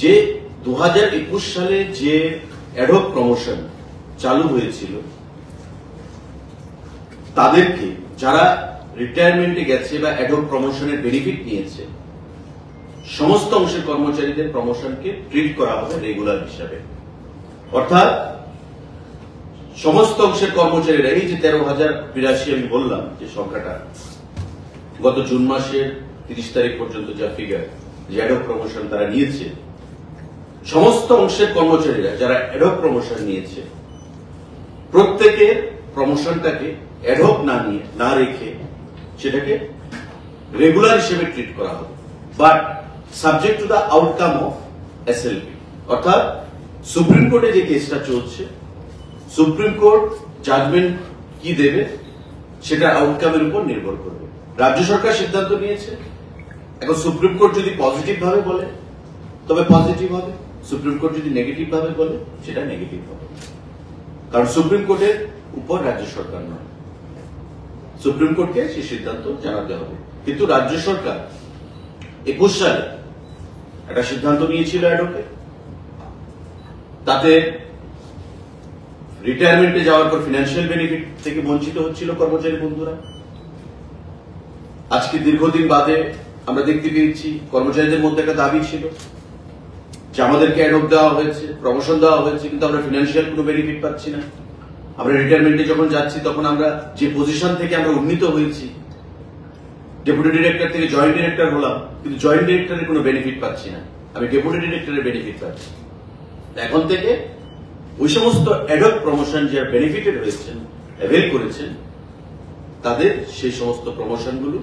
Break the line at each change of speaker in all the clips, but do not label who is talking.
যে 2021 সালে যে অ্যাডহক প্রমোশন চালু হয়েছিল তাদেরকে যারা রিটায়ারমেন্টে গেছে বা অ্যাডহক প্রমোশনের বেনিফিট নিয়েছে সমস্ত অংশের কর্মচারীদের প্রমোশনকে ট্রিট করা হবে রেগুলার হিসাবে। অর্থাৎ সমস্ত অংশের কর্মচারীরা এই যে 13,082 আমি বললাম যে সংখ্যাটা গত জুন মাসের 30 তারিখ পর্যন্ত যা ফিগার যে অ্যাডহক প্রমোশন তারা নিয়েছে, সমস্ত অংশের কর্মচারীরা যারা অ্যাডহক প্রমোশন নিয়েছে প্রত্যেকের প্রমোশনটাকে অ্যাডহক না রেখে সেটাকে রেগুলার হিসেবে ট্রিট করা হবে, but subject to the outcome of SLP. অর্থাৎ সুপ্রিম কোর্টে যে কেসটা চলছে, সুপ্রিম কোর্ট জাজমেন্ট কি দেবে সেটা আউটকামের উপর নির্ভর করবে। রাজ্য সরকার সিদ্ধান্ত নিয়েছে, এখন সুপ্রিম কোর্ট যদি পজিটিভ ভাবে বলে তবে পজিটিভ হবে, সুপ্রিম কোর্ট যদি নেগেটিভ ভাবে বলে সেটা নেগেটিভ হবে। কারণ সুপ্রিম কোর্টের উপর রাজ্য সরকার নয়, সুপ্রিম কোর্টকে সেই সিদ্ধান্ত জানাতে হবে। কিন্তু রাজ্য সরকার 21 সালে একটা সিদ্ধান্ত নিয়েছিল অ্যাডহকে, তাতে রিটায়ারমেন্টে যাওয়ার পর ফিনান্সিয়াল বেনিফিট থেকে বঞ্চিত হচ্ছিল কর্মচারী বন্ধুরা। আজকে দীর্ঘদিন বাদে আমরা দেখতে পেয়েছি কর্মচারীদের মধ্যে একটা দাবি ছিল যে আমাদেরকে অ্যাডহক দেওয়া হয়েছে, প্রমোশন দেওয়া হয়েছে, কিন্তু আমরা ফিনান্সিয়াল কোনো বেনিফিট পাচ্ছি না। আমরা রিটায়ারমেন্টে যখন যাচ্ছি তখন আমরা যে পজিশন থেকে আমরা উন্নীত হয়েছি, ডেপুটি ডিরেক্টর থেকে জয়েন্ট ডিরেক্টর হলাম, কিন্তু জয়েন্ট ডিরেক্টরের কোনো বেনিফিট পাচ্ছি না, আমি ডেপুটি ডিরেক্টরের বেনিফিট পাচ্ছি। এখন থেকে ওই সমস্ত অ্যাডহক প্রমোশন যারা বেনিফিটেড হয়েছেন, অ্যাভেল করেছেন, তাদের সেই সমস্ত প্রমোশনগুলো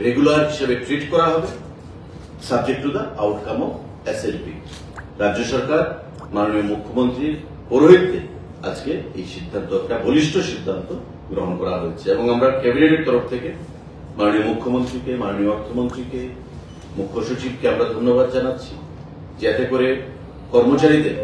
রেগুলার হিসেবে ট্রিট করা হবে subject to the outcome of SLP. রাজ্য সরকার মাননীয় মুখ্যমন্ত্রীর পৌরোহিত্যে আজকে এই সিদ্ধান্ত, একটা বলিষ্ঠ সিদ্ধান্ত গ্রহণ করা হয়েছে এবং আমরা ক্যাবিনেটের তরফ থেকে মাননীয় মুখ্যমন্ত্রীকে, মাননীয় অর্থমন্ত্রীকে, মুখ্য সচিবকে আমরা ধন্যবাদ জানাচ্ছি, যাতে করে কর্মচারীদের